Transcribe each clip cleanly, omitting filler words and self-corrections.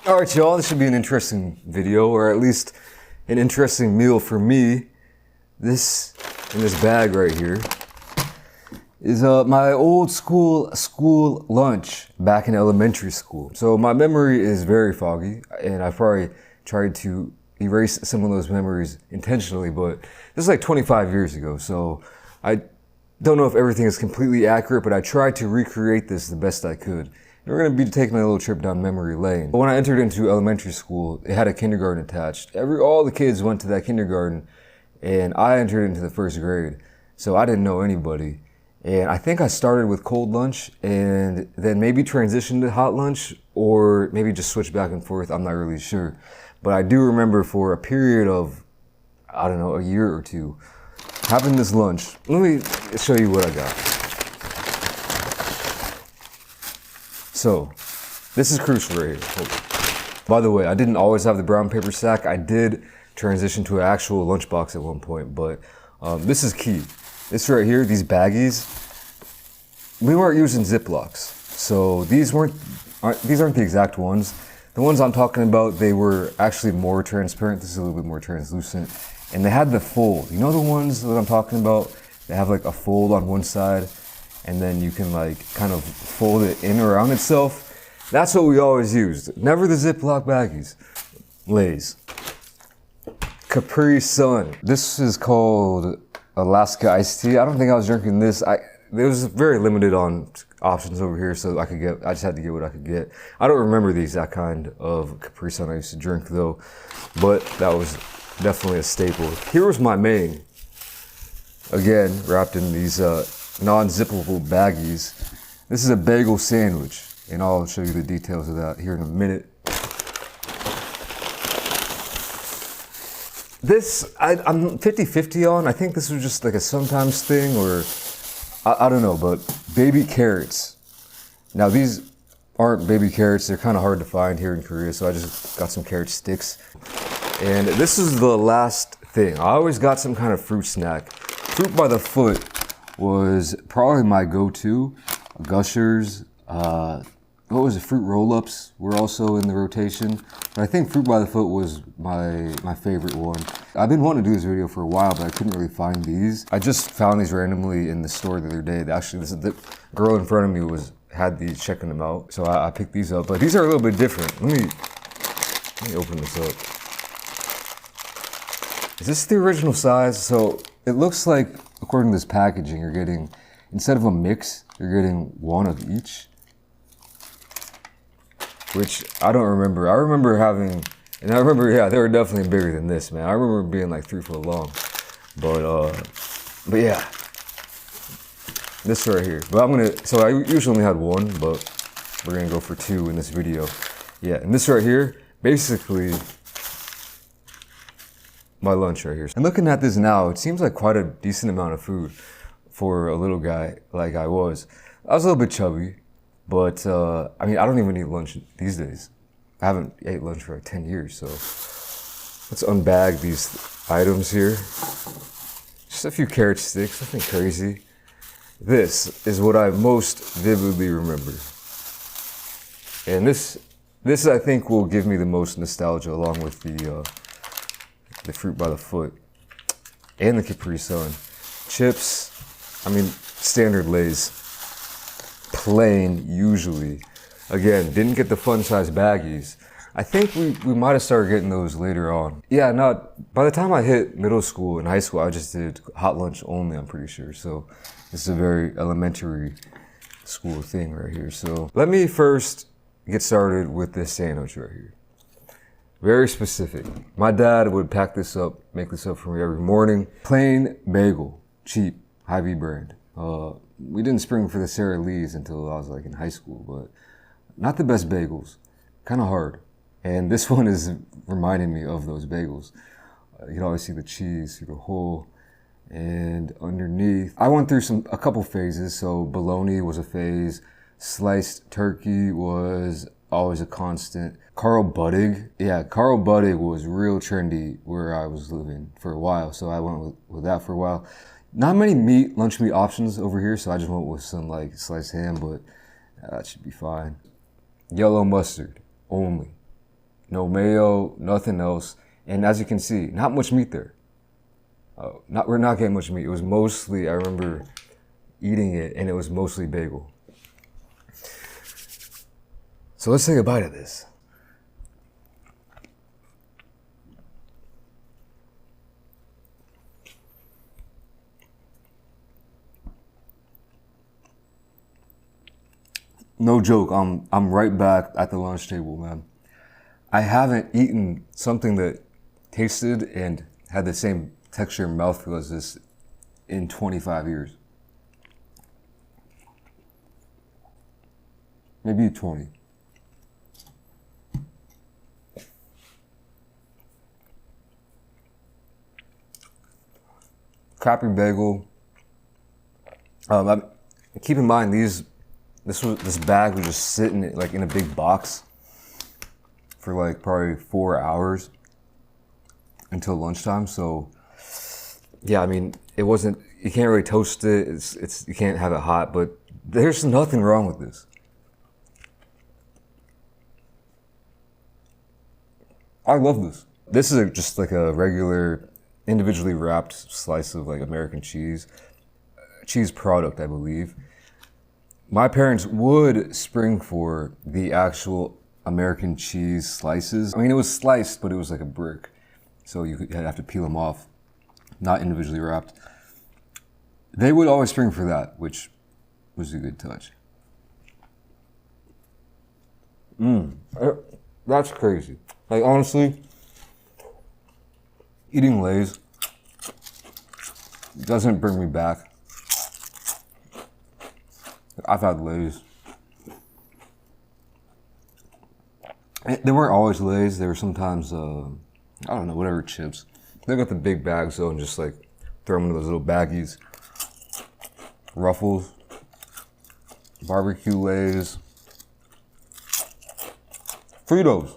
All right, y'all, this should be an interesting video, or at least an interesting meal for me. This, in this bag right here, is my old school lunch back in elementary school. So my memory is very foggy, and I probably tried to erase some of those memories intentionally, but this is like 25 years ago, so I don't know if everything is completely accurate, but I tried to recreate this the best I could. And we're gonna be taking a little trip down memory lane. But when I entered into elementary school, it had a kindergarten attached. All the kids went to that kindergarten, and I entered into the first grade, so I didn't know anybody. And I think I started with cold lunch and then maybe transitioned to hot lunch, or maybe just switched back and forth. I'm not really sure. But I do remember for a period of, I don't know, a year or two, having this lunch. Let me show you what I got. So, this is crucial right here. By the way, I didn't always have the brown paper sack. I did transition to an actual lunchbox at one point, but this is key. This right here, these baggies, we weren't using Ziplocs. So these aren't the exact ones. The ones I'm talking about, they were actually more transparent. This is a little bit more translucent. And they had the fold. You know the ones that I'm talking about? They have like a fold on one side, and then you can like kind of fold it in around itself. That's what we always used. Never the Ziploc baggies. Lay's. Capri Sun. This is called Alaska iced tea. I don't think I was drinking this. There was very limited on options over here, so I just had to get what I could get. I don't remember the exact kind of Capri Sun I used to drink though, but that was definitely a staple. Here was my main. Again, wrapped in these non-zippable baggies. This is a bagel sandwich, and I'll show you the details of that here in a minute. This, I'm 50-50 on. I think this was just like a sometimes thing, or I don't know, but baby carrots. Now these aren't baby carrots. They're kind of hard to find here in Korea, so I just got some carrot sticks. And this is the last thing. I always got some kind of fruit snack. Fruit by the foot was probably my go-to. Gushers, what was it? Fruit roll-ups were also in the rotation. But I think Fruit by the Foot was my favorite one. I've been wanting to do this video for a while, but I couldn't really find these. I just found these randomly in the store the other day. Actually, the girl in front of me had these, checking them out. So I picked these up, but these are a little bit different. Let me open this up. Is this the original size? So it looks like, according to this packaging, you're getting, instead of a mix, you're getting one of each. Which I don't remember. I remember having, and I remember, yeah, they were definitely bigger than this, man. I remember being like 3 foot long. But yeah, this right here. But so I usually only had one, but we're gonna go for 2 in this video. Yeah, and this right here, basically, my lunch right here. And looking at this now, it seems like quite a decent amount of food for a little guy like I was. I was a little bit chubby. But, I mean, I don't even eat lunch these days. I haven't ate lunch for like 10 years, so let's unbag these items here. Just a few carrot sticks, nothing crazy. This is what I most vividly remember. And this I think will give me the most nostalgia, along with the Fruit by the Foot and the Capri Sun. Chips, I mean, standard Lay's. Plain, usually. Again, didn't get the fun size baggies. I think we might have started getting those later on. Yeah, by the time I hit middle school and high school, I just did hot lunch only, I'm pretty sure. So this is a very elementary school thing right here. So let me first get started with this sandwich right here. Very specific. My dad would pack this up, make this up for me every morning. Plain bagel, cheap, Hy-Vee brand. We didn't spring for the Sara Lee's until I was like in high school, but not the best bagels, kind of hard. And this one is reminding me of those bagels. You can always see the cheese through the hole, and underneath, I went through a couple phases. So bologna was a phase, sliced turkey was always a constant. Carl Buddig, yeah, Carl Buddig was real trendy where I was living for a while, so I went with that for a while. Not many lunch meat options over here, so I just went with some like sliced ham, but that should be fine. Yellow mustard only. no mayo, nothing else. And as you can see, not much meat there. We're not getting much meat. It was mostly, I remember eating it, and it was mostly bagel. So let's take a bite of this. No joke, I'm right back at the lunch table, man. I haven't eaten something that tasted and had the same texture and mouthfeel as this in 25 years. Maybe 20. Crappy bagel. Keep in mind this bag was just sitting like in a big box for like probably 4 hours until lunchtime. So yeah, I mean, it wasn't, you can't really toast it. It's you can't have it hot, but there's nothing wrong with this. I love this. This is just like a regular individually wrapped slice of like American cheese product, I believe. My parents would spring for the actual American cheese slices. I mean, it was sliced, but it was like a brick. So you'd have to peel them off, not individually wrapped. They would always spring for that, which was a good touch. That's crazy. Like, honestly, eating Lay's doesn't bring me back. I've had Lay's. They weren't always Lay's. They were sometimes, I don't know, whatever chips. They got the big bags though and just like throw them into those little baggies. Ruffles, barbecue Lay's, Fritos.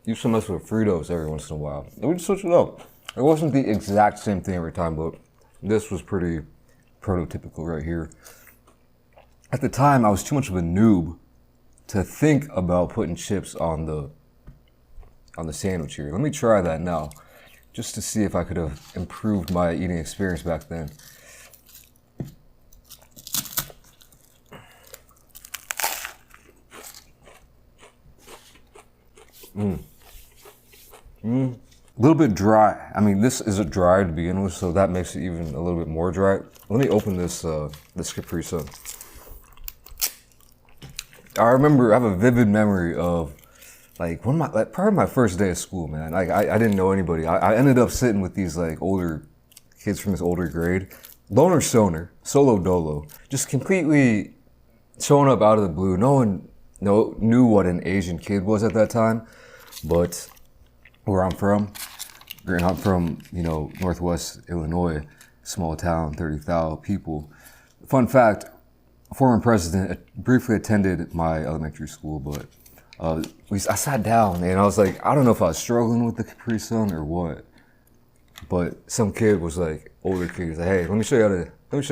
Used to mess with Fritos every once in a while. And we'd switch it up. It wasn't the exact same thing every time, but this was pretty prototypical right here. At the time, I was too much of a noob to think about putting chips on the sandwich here. Let me try that now, just to see if I could have improved my eating experience back then. A little bit dry. I mean, this is a dry to begin with, so that makes it even a little bit more dry. Let me open this Capri Sun. I remember, I have a vivid memory of probably my first day of school, man. Like, I didn't know anybody. I ended up sitting with these like older kids from this older grade. Loner stoner, solo dolo, just completely showing up out of the blue. No one knew what an Asian kid was at that time, but where I'm from, Northwest Illinois, small town, 30,000 people. Fun fact, former president briefly attended my elementary school, but I sat down and I was like, I don't know if I was struggling with the Capri Sun or what, but some kid was like, older kid, was like, hey, let me show you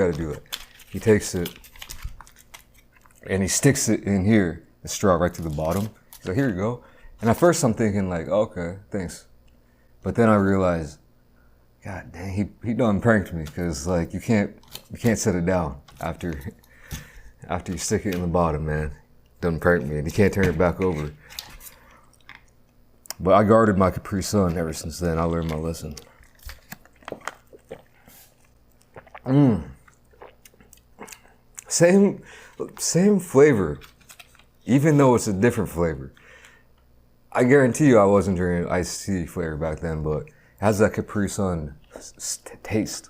how to do it. He takes it and he sticks it in here, the straw right to the bottom. He's like, here you go. And at first I'm thinking like, okay, thanks. But then I realized, God dang, he done pranked me, because like you can't set it down after you stick it in the bottom, man. Done pranked me, and you can't turn it back over. But I guarded my Capri Sun ever since then. I learned my lesson. Same flavor, even though it's a different flavor. I guarantee you I wasn't drinking iced tea flavor back then, but it has that Capri Sun taste,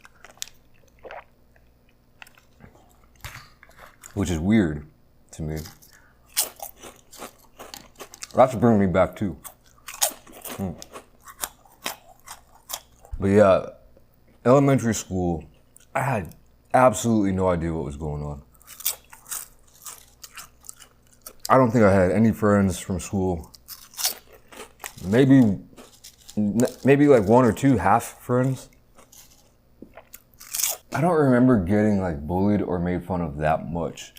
which is weird to me. That's bringing me back too. But yeah, elementary school, I had absolutely no idea what was going on. I don't think I had any friends from school. Maybe like one or two half friends. I don't remember getting like bullied or made fun of that much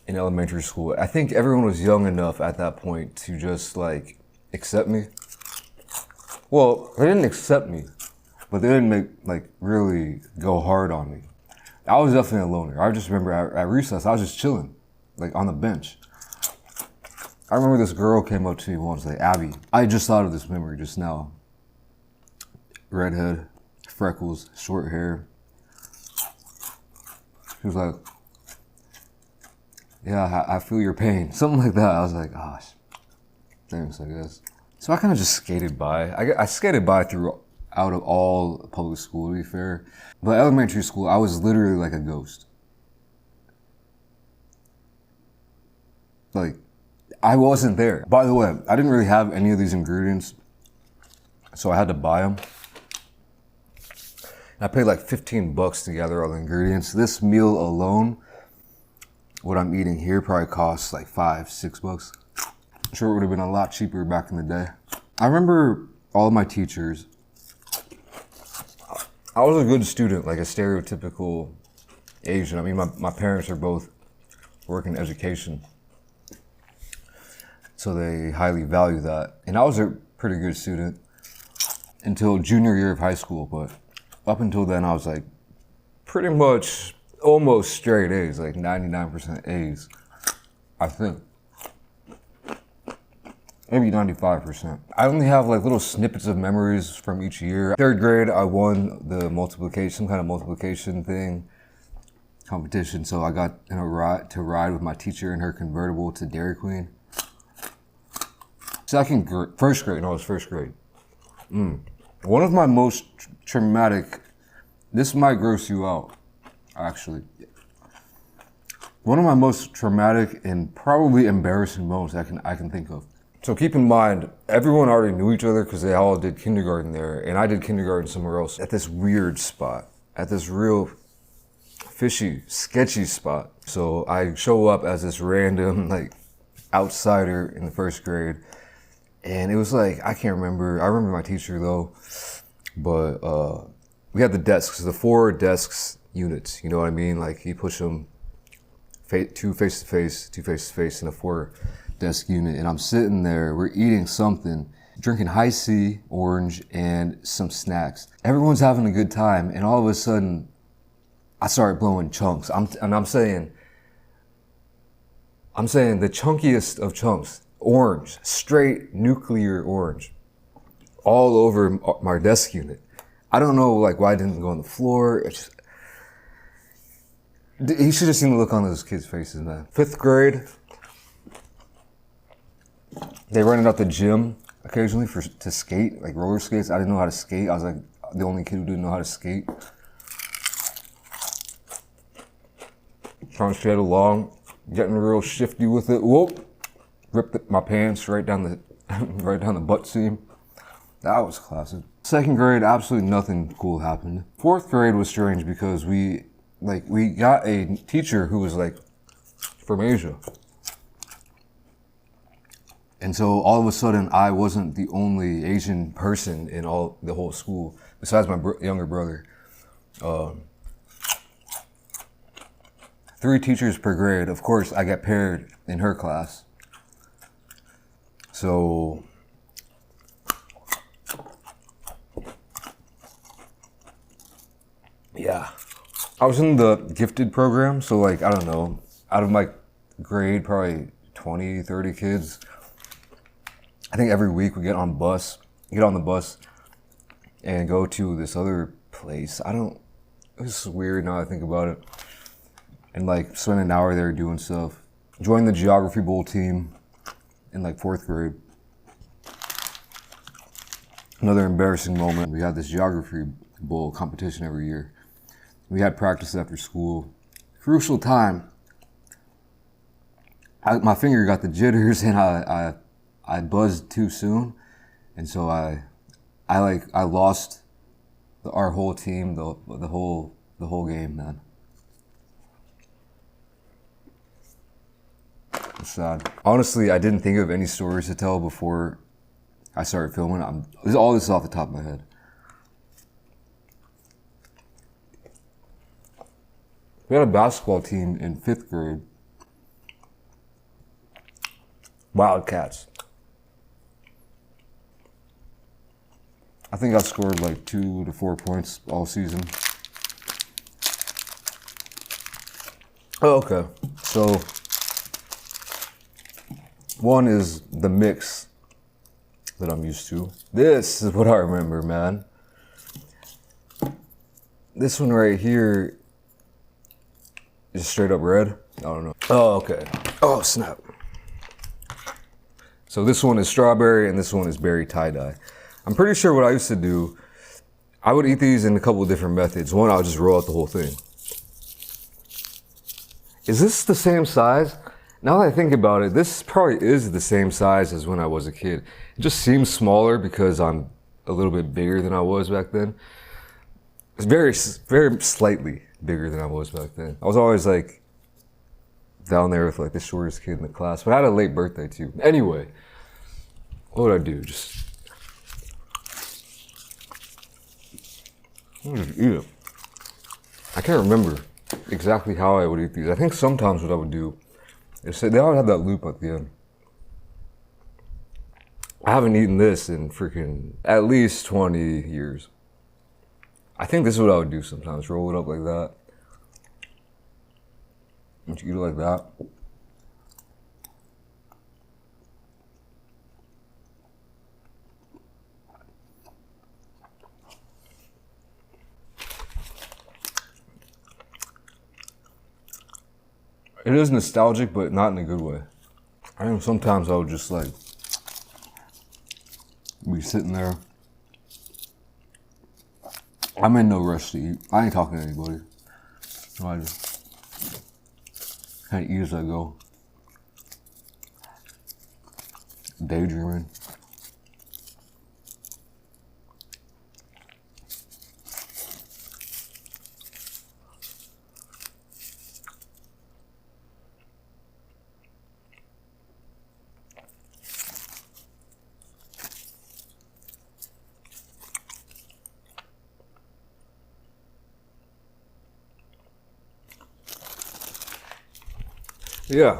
in elementary school. I think everyone was young enough at that point to just like accept me. Well, they didn't accept me, but they didn't really go hard on me. I was definitely a loner. I just remember at recess, I was just chilling, on the bench. I remember this girl came up to me once, Abby. I just thought of this memory just now. Redhead, freckles, short hair. She was like, yeah, I feel your pain. Something like that. I was like, gosh, thanks, I guess. So I kind of just skated by. I skated by out of all public school, to be fair. But elementary school, I was literally like a ghost. I wasn't there. By the way, I didn't really have any of these ingredients, so I had to buy them. I paid like $15 to gather all the ingredients. This meal alone, what I'm eating here, probably costs like $5, $6. I'm sure it would have been a lot cheaper back in the day. I remember all of my teachers. I was a good student, like a stereotypical Asian. I mean, my parents are both working in education, so they highly value that. And I was a pretty good student until junior year of high school, but up until then, I was like pretty much almost straight A's, like 99% A's, I think. Maybe 95%. I only have like little snippets of memories from each year. Third grade, I won the multiplication, some kind of multiplication thing, competition. So I got in a ride to ride with my teacher in her convertible to Dairy Queen. First grade. One of my most traumatic, this might gross you out, actually. One of my most traumatic and probably embarrassing moments I can think of. So keep in mind, everyone already knew each other because they all did kindergarten there, and I did kindergarten somewhere else at this weird spot, at this real fishy, sketchy spot. So I show up as this random outsider in the first grade, and it was I can't remember. I remember my teacher though, but we had the desks, the 4 desks units. You know what I mean? You push them two face to face in a 4 desk unit, and I'm sitting there, we're eating something, drinking high C, orange, and some snacks. Everyone's having a good time, and all of a sudden, I started blowing chunks. I'm saying the chunkiest of chunks, orange, straight nuclear orange, all over my desk unit. I don't know why it didn't go on the floor. You should have seen the look on those kids' faces, man. 5th grade, they rented out the gym occasionally to skate, roller skates. I didn't know how to skate. I was the only kid who didn't know how to skate. Trying to skate along, getting real shifty with it. Whoop! Ripped my pants right down the butt seam. That was classic. 2nd grade, absolutely nothing cool happened. 4th grade was strange because we got a teacher who was from Asia. And so all of a sudden, I wasn't the only Asian person in the whole school, besides my younger brother. 3 teachers per grade. Of course, I got paired in her class. So yeah, I was in the gifted program. So I don't know, out of my grade, probably 20, 30 kids. I think every week we get on the bus and go to this other place. It's weird now I think about it. And spend an hour there doing stuff. Join the geography bowl team in 4th grade. Another embarrassing moment, we had this geography bowl competition every year. We had practice after school. Crucial time. My finger got the jitters and I buzzed too soon, and so I lost our whole team, the whole game, man. It's sad. Honestly, I didn't think of any stories to tell before I started filming. All this is off the top of my head. We had a basketball team in 5th grade. Wildcats. I think I scored like 2 to 4 points all season. Oh, okay. So one is the mix that I'm used to. This is what I remember, man. This one right here is straight up red. I don't know. Oh, okay. Oh, snap. So this one is strawberry and this one is berry tie-dye. I'm pretty sure what I used to do, I would eat these in a couple of different methods. One, I would just roll out the whole thing. Is this the same size? Now that I think about it, this probably is the same size as when I was a kid. It just seems smaller because I'm a little bit bigger than I was back then. It's very, very slightly bigger than I was back then. I was always like down there with like the shortest kid in the class, but I had a late birthday too. Anyway, what would I do? Just eat it. I can't remember exactly how I would eat these. I think sometimes what I would do is they always have that loop at the end. I haven't eaten this in freaking at least 20 years. I think this is what I would do sometimes. Roll it up like that. And you eat it like that. It is nostalgic, but not in a good way. I think sometimes I would just like be sitting there. I'm in no rush to eat. I ain't talking to anybody. So I just kind of eat as I go. Daydreaming. Yeah.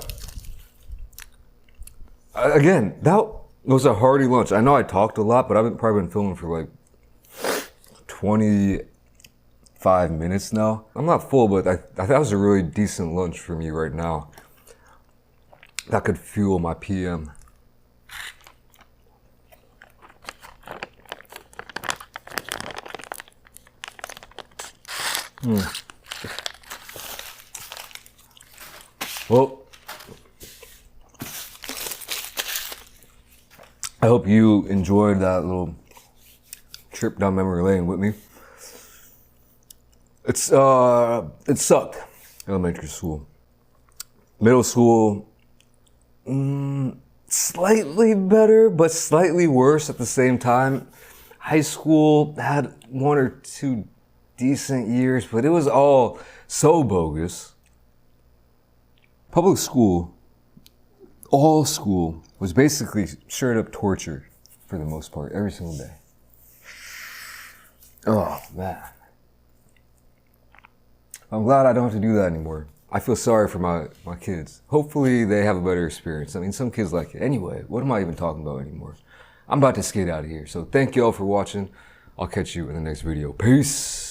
Again, that was a hearty lunch. I know I talked a lot, but I've probably been filming for like 25 minutes now. I'm not full, but that was a really decent lunch for me right now. That could fuel my PM. Well, I hope you enjoyed that little trip down memory lane with me. It sucked, elementary school. Middle school, slightly better, but slightly worse at the same time. High school had 1 or 2 decent years, but it was all so bogus. Public school, all school, was basically straight up torture for the most part, every single day. Oh, man. I'm glad I don't have to do that anymore. I feel sorry for my kids. Hopefully they have a better experience. I mean, some kids like it. Anyway, what am I even talking about anymore? I'm about to skate out of here. So thank you all for watching. I'll catch you in the next video. Peace.